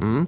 Hmm?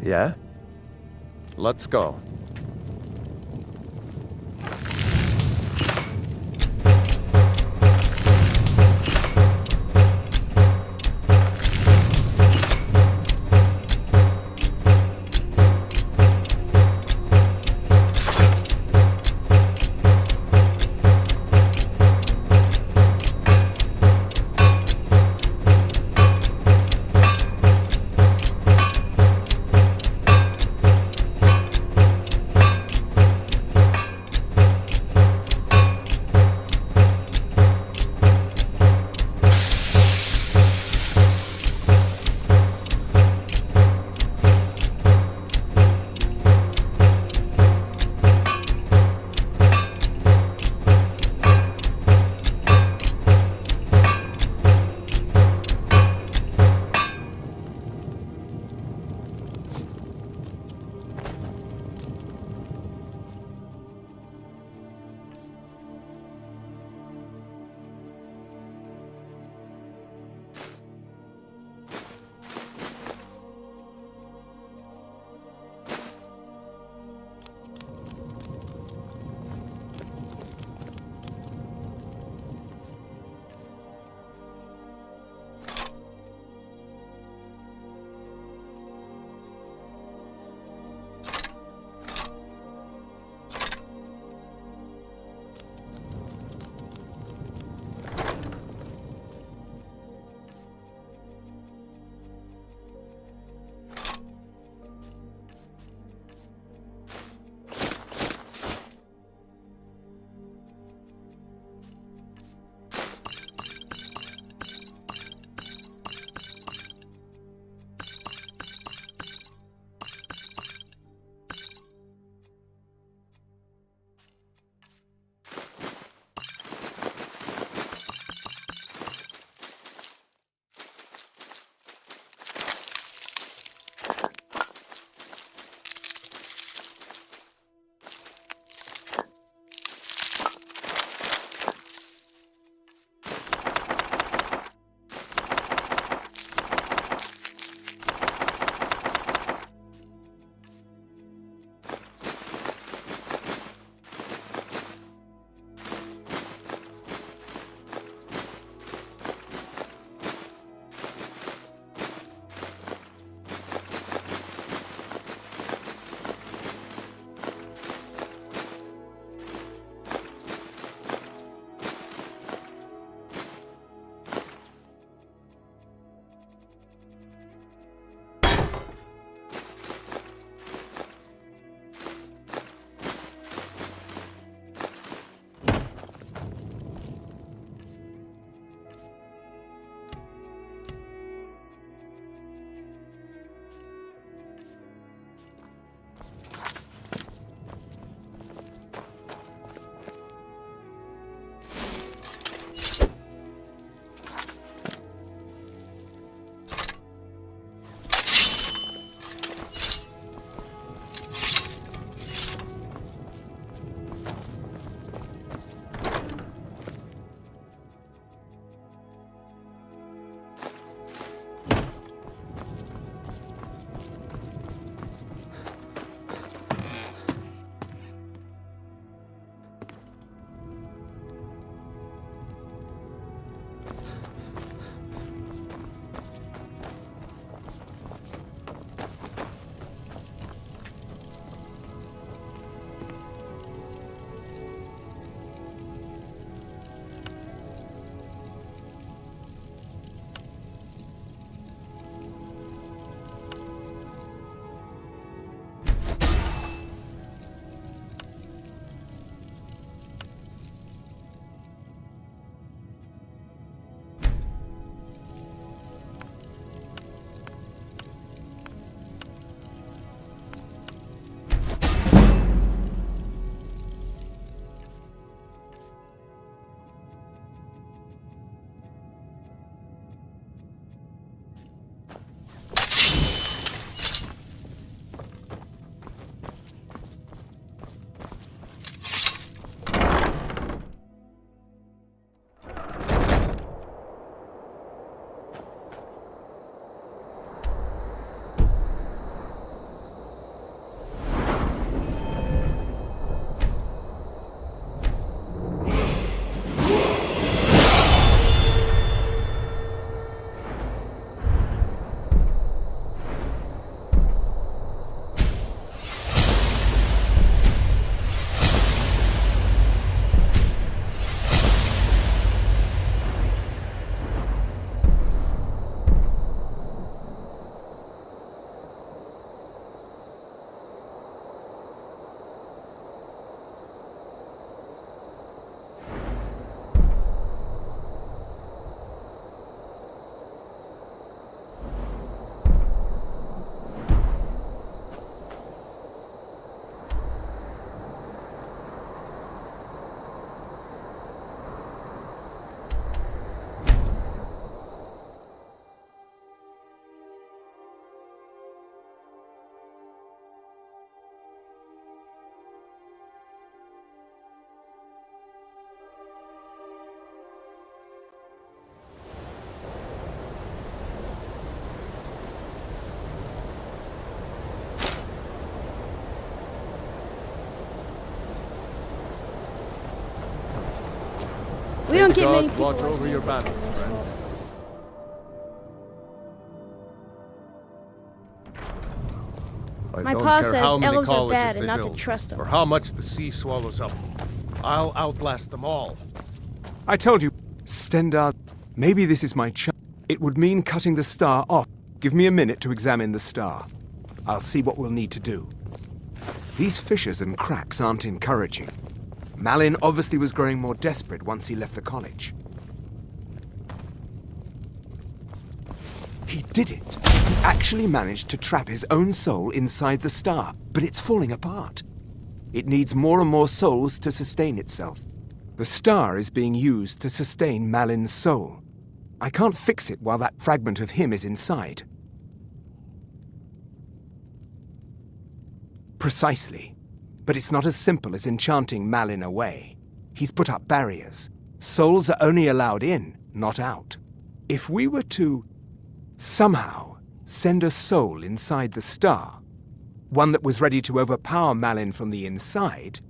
Yeah? Let's go. We don't get many God people watch like over you. your battles, friend. I My don't pa care says how many elves are colleges bad and they not to build, trust them. or how much the sea swallows up. I'll outlast them all. I told you, Stendar, maybe this is my chance. It would mean cutting the star off. Give me a minute to examine the star. I'll see what we'll need to do. These fissures and cracks aren't encouraging. Malin obviously was growing more desperate once he left the college. He did it. He actually managed to trap his own soul inside the star, but it's falling apart. It needs more and more souls to sustain itself. The star is being used to sustain Malin's soul. I can't fix it while that fragment of him is inside. Precisely. But it's not as simple as enchanting Malin away. He's put up barriers. Souls are only allowed in, not out. If we were to somehow send a soul inside the star, one that was ready to overpower Malin from the inside,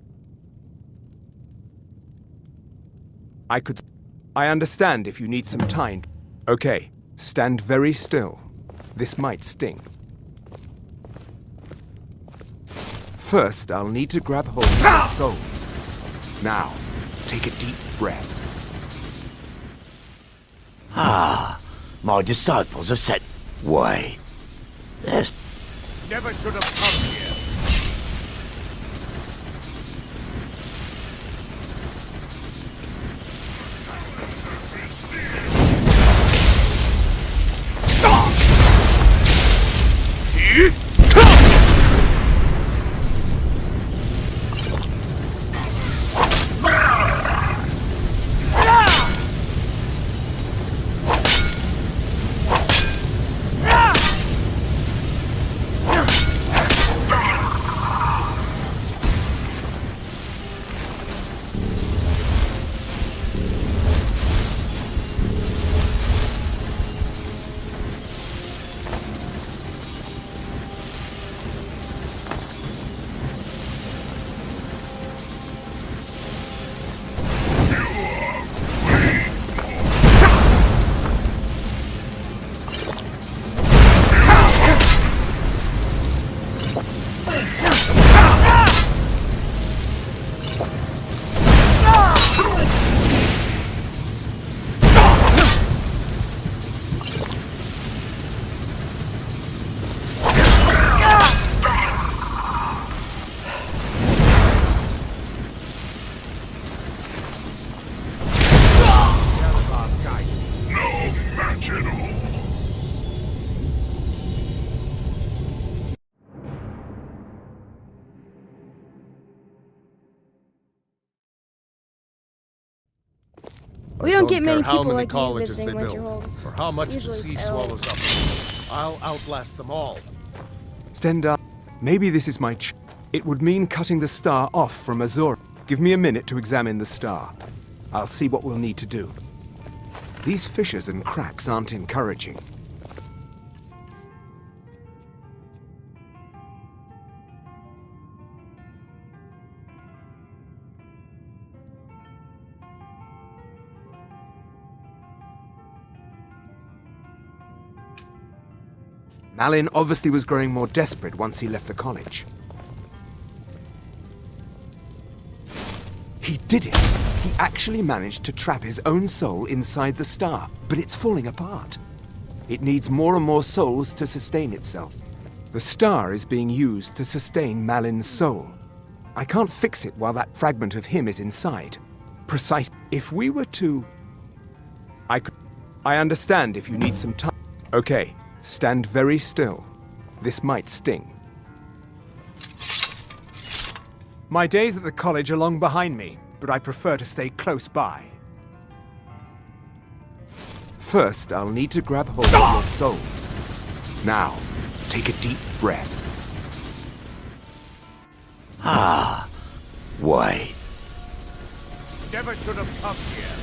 I understand if you need some time. Okay, stand very still. This might sting. First, I'll need to grab hold of your soul. Now, take a deep breath. My disciples have said, wait, there's... Never should have come here. We don't get many how people many like you colleges visiting they Winterhold. build, or how much the Usually sea it's swallows elves. up. I'll outlast them all. Stendar, maybe this is my It would mean cutting the star off from Azor. Give me a minute to examine the star. I'll see what we'll need to do. These fissures and cracks aren't encouraging. Malin obviously was growing more desperate once he left the college. He did it! He actually managed to trap his own soul inside the star, but it's falling apart. It needs more and more souls to sustain itself. The star is being used to sustain Malin's soul. I can't fix it while that fragment of him is inside. Precise. If we were to... I understand if you need some time. Okay. Stand very still. This might sting. My days at the college are long behind me, but I prefer to stay close by. First, I'll need to grab hold of your soul. Now, take a deep breath. Wait. Never should have come here.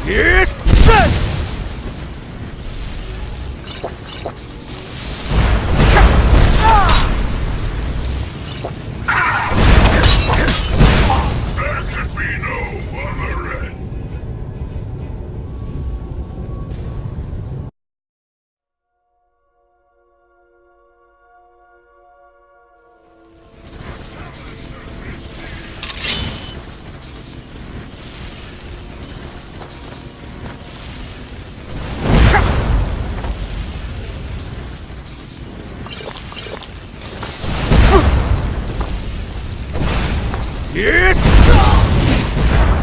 Yes! Set! There can be no other end. Yes!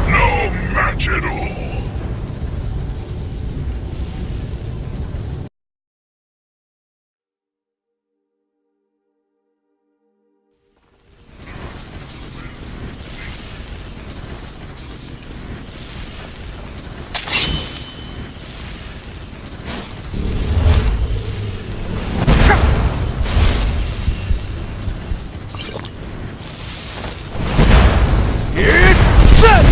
No match at all. Yes! Set!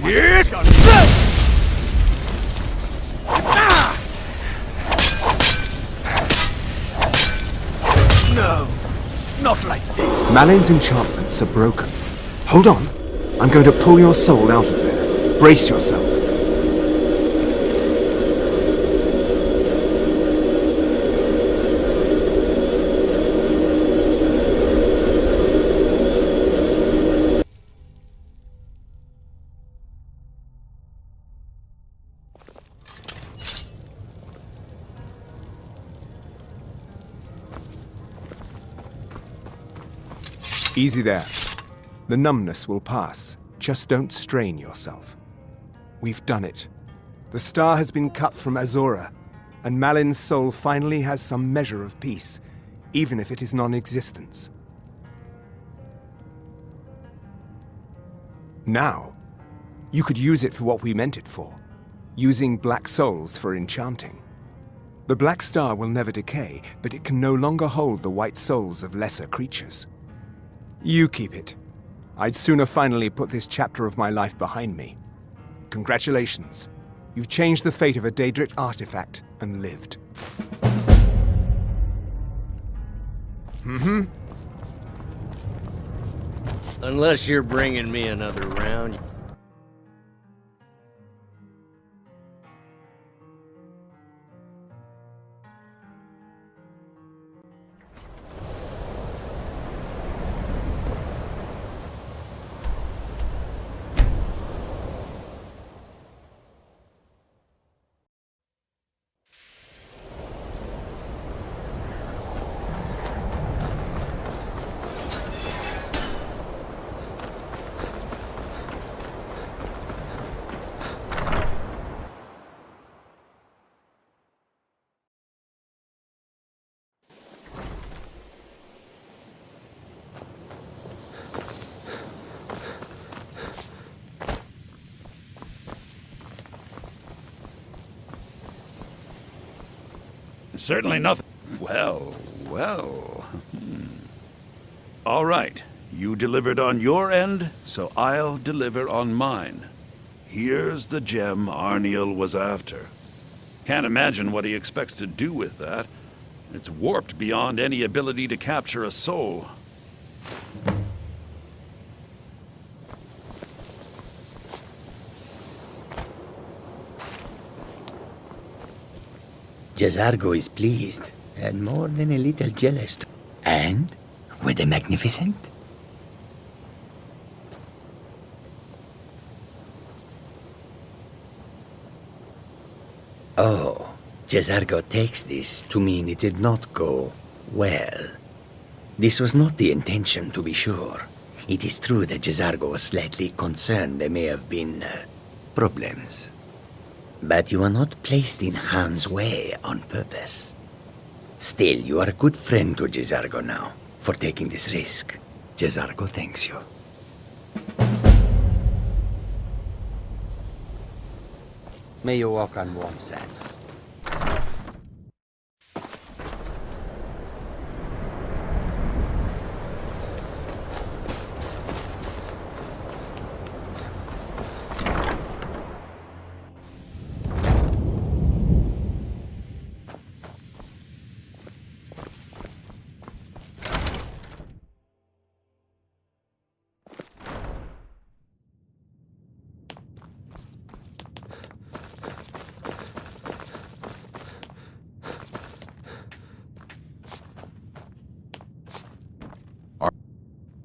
Yes! Set! No, not like this. Malin's enchantments are broken. Hold on. I'm going to pull your soul out of there. Brace yourself. Easy there. The numbness will pass. Just don't strain yourself. We've done it. The star has been cut from Azora, and Malin's soul finally has some measure of peace, even if it is non-existence. Now, you could use it for what we meant it for, using black souls for enchanting. The black star will never decay, but it can no longer hold the white souls of lesser creatures. You keep it. I'd sooner finally put this chapter of my life behind me. Congratulations. You've changed the fate of a Daedric artifact and lived. Unless you're bringing me another round. Certainly nothing. Well, well. All right. You delivered on your end, so I'll deliver on mine. Here's the gem Arniel was after. Can't imagine what he expects to do with that. It's warped beyond any ability to capture a soul. Jazargo is pleased, and more than a little jealous. And were they magnificent? Oh, Jazargo takes this to mean it did not go well. This was not the intention, to be sure. It is true that Jazargo was slightly concerned there may have been problems. But you are not placed in harm's way on purpose. Still, you are a good friend to Jazargo now for taking this risk. Jazargo thanks you. May you walk on warm sands.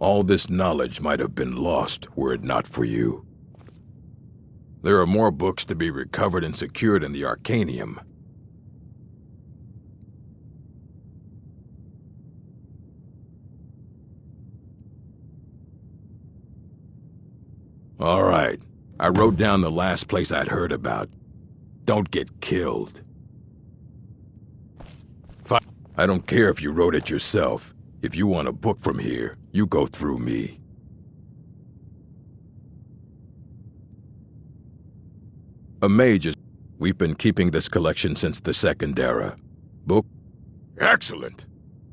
All this knowledge might have been lost were it not for you. There are more books to be recovered and secured in the Arcanium. All right. I wrote down the last place I'd heard about. Don't get killed. I don't care if you wrote it yourself. If you want a book from here, you go through me. A mage is... We've been keeping this collection since the Second Era. Book? Excellent.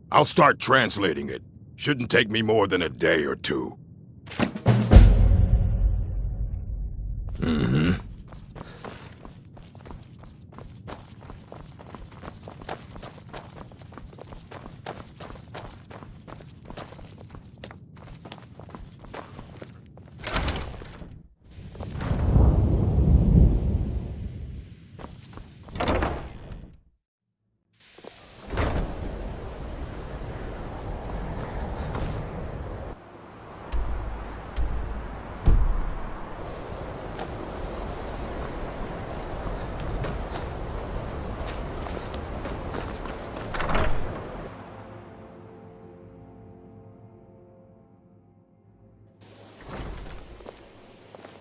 I'll start translating it. Shouldn't take me more than a day or two. Mm-hmm.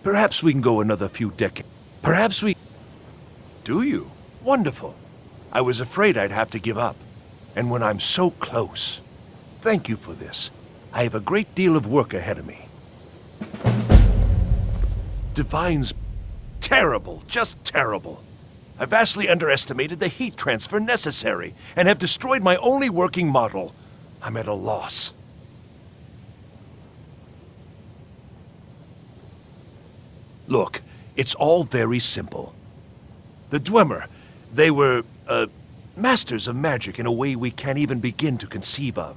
Perhaps we can go another few decades. Perhaps we... Do you? Wonderful. I was afraid I'd have to give up. And when I'm so close... Thank you for this. I have a great deal of work ahead of me. Divine's... terrible. Just terrible. I vastly underestimated the heat transfer necessary, and have destroyed my only working model. I'm at a loss. Look, it's all very simple. The Dwemer, they were, masters of magic in a way we can't even begin to conceive of.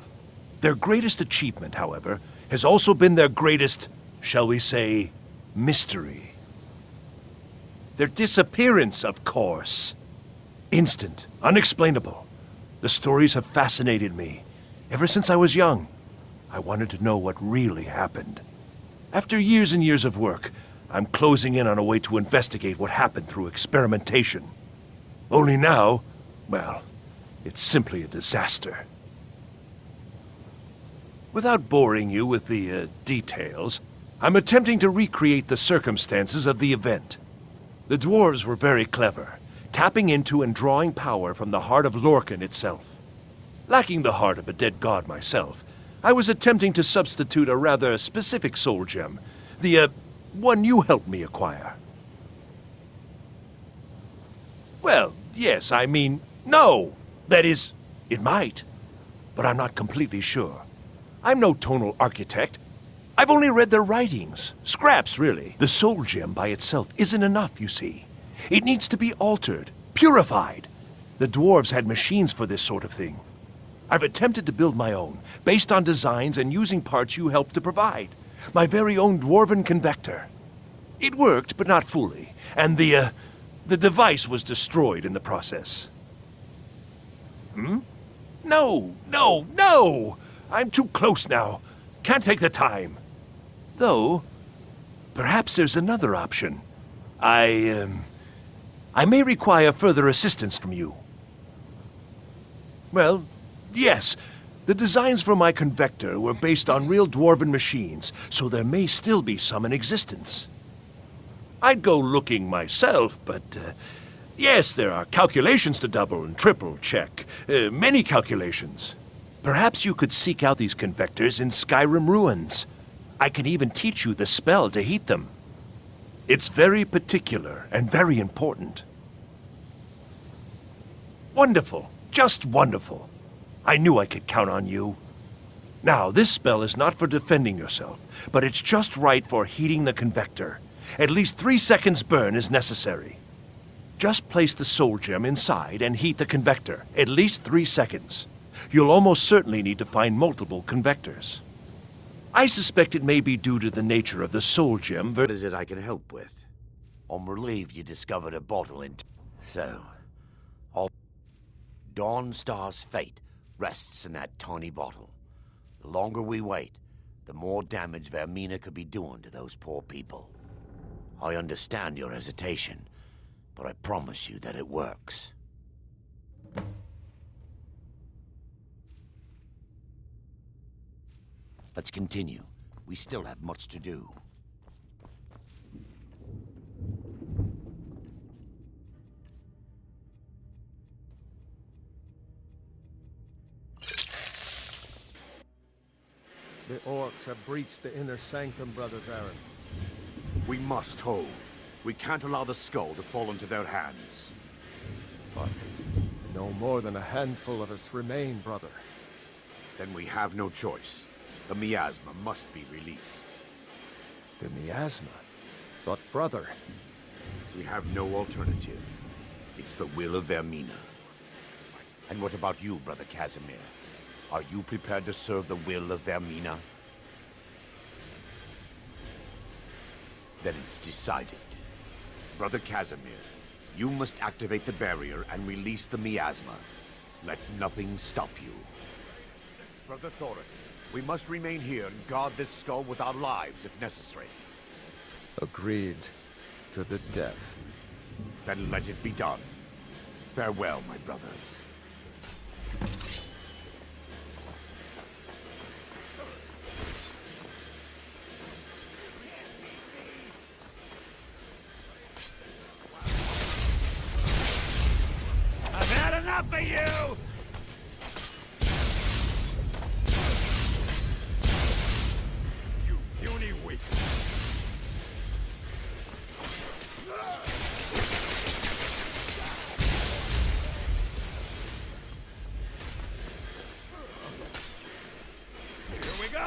Their greatest achievement, however, has also been their greatest, shall we say, mystery. Their disappearance, of course. Instant, unexplainable. The stories have fascinated me. Ever since I was young, I wanted to know what really happened. After years and years of work, I'm closing in on a way to investigate what happened through experimentation. Only now, well, it's simply a disaster. Without boring you with the details, I'm attempting to recreate the circumstances of the event. The dwarves were very clever, tapping into and drawing power from the heart of Lorcan itself. Lacking the heart of a dead god myself, I was attempting to substitute a rather specific soul gem, the one you helped me acquire. Well, yes, I mean, no! That is, it might, but I'm not completely sure. I'm no tonal architect. I've only read their writings. Scraps, really. The soul gem by itself isn't enough, you see. It needs to be altered, purified. The dwarves had machines for this sort of thing. I've attempted to build my own, based on designs and using parts you helped to provide. My very own dwarven convector. It worked, but not fully, and the device was destroyed in the process. No, no, no! I'm too close now. Can't take the time. Though, perhaps there's another option. I may require further assistance from you. Well, yes. The designs for my convector were based on real dwarven machines, so there may still be some in existence. I'd go looking myself, but yes, there are calculations to double and triple check. Many calculations. Perhaps you could seek out these convectors in Skyrim ruins. I can even teach you the spell to heat them. It's very particular and very important. Wonderful. Just wonderful. I knew I could count on you. Now, this spell is not for defending yourself, but it's just right for heating the convector. At least 3 seconds burn is necessary. Just place the soul gem inside and heat the convector. At least 3 seconds. You'll almost certainly need to find multiple convectors. I suspect it may be due to the nature of the soul gem. What is it I can help with? I'm relieved you discovered a bottle in... So, Dawnstar's fate rests in that tiny bottle. The longer we wait, the more damage Vermina could be doing to those poor people. I understand your hesitation, but I promise you that it works. Let's continue. We still have much to do. The orcs have breached the inner sanctum, Brother Varen. We must hold. We can't allow the skull to fall into their hands. But no more than a handful of us remain, brother. Then we have no choice. The miasma must be released. The miasma? But brother... We have no alternative. It's the will of Vermina. And what about you, Brother Casimir? Are you prepared to serve the will of Vermina? Then it's decided. Brother Casimir, you must activate the barrier and release the miasma. Let nothing stop you. Brother Thorin, we must remain here and guard this skull with our lives if necessary. Agreed. To the death. Then let it be done. Farewell, my brothers. I've had enough of you! You puny weak. Here we go!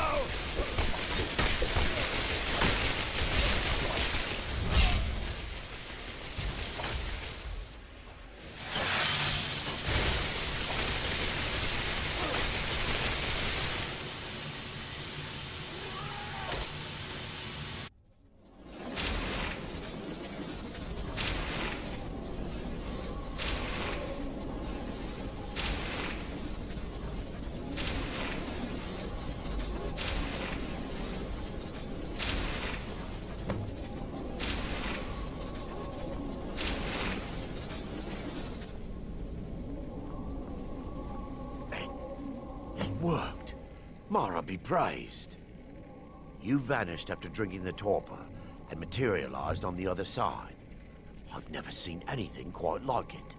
Worked. Mara be praised. You vanished after drinking the torpor and materialized on the other side. I've never seen anything quite like it.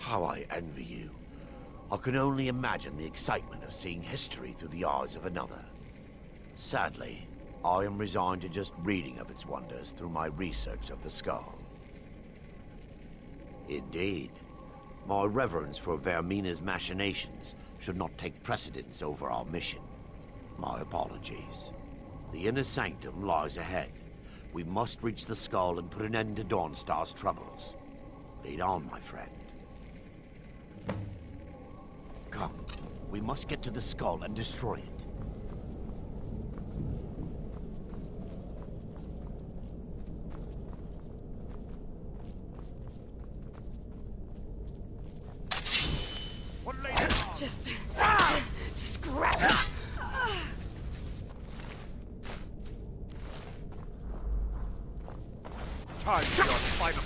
How I envy you. I can only imagine the excitement of seeing history through the eyes of another. Sadly, I am resigned to just reading of its wonders through my research of the skull. Indeed. My reverence for Vermina's machinations should not take precedence over our mission. My apologies. The inner sanctum lies ahead. We must reach the skull and put an end to Dawnstar's troubles. Lead on, my friend. Come. We must get to the skull and destroy it. Just scrap it. Time for your final.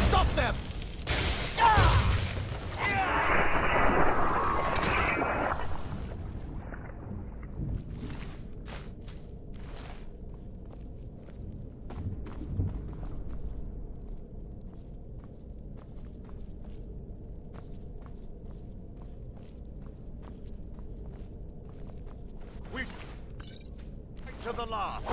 Stop them! We to the last.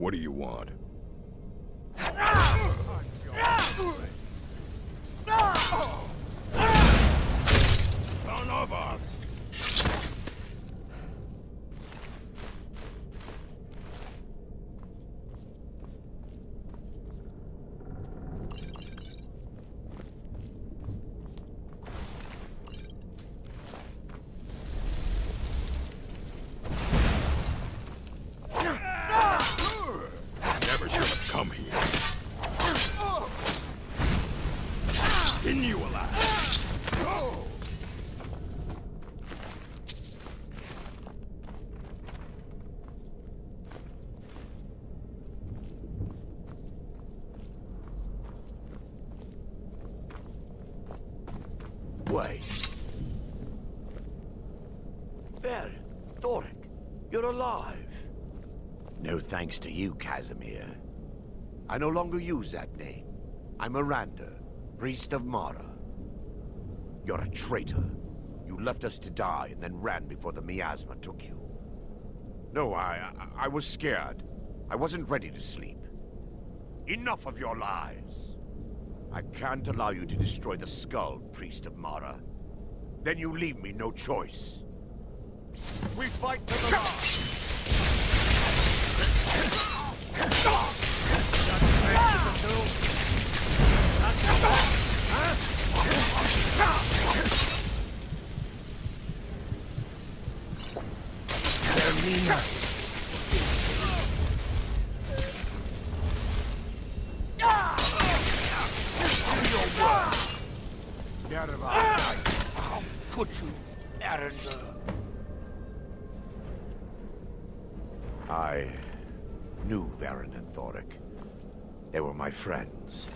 What do you want? Son of a... Never should have come here. Skin you alive. Wait. There, Thoric, you're alive. No thanks to you, Casimir. I no longer use that name. I'm Miranda, priest of Mara. You're a traitor. You left us to die and then ran before the miasma took you. No, I was scared. I wasn't ready to sleep. Enough of your lies. I can't allow you to destroy the skull, priest of Mara. Then you leave me no choice. We fight to the last! out of our sight. How could you, Arender? I knew Varen and Thoric. They were my friends.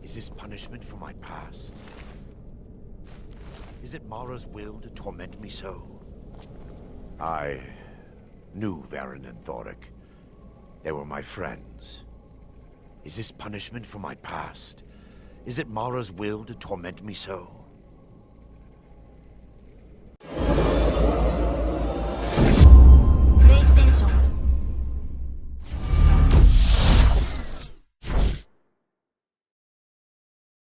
Is this punishment for my past? Is it Mara's will to torment me so? I knew Varen and Thoric. They were my friends. Is this punishment for my past? Is it Mara's will to torment me so?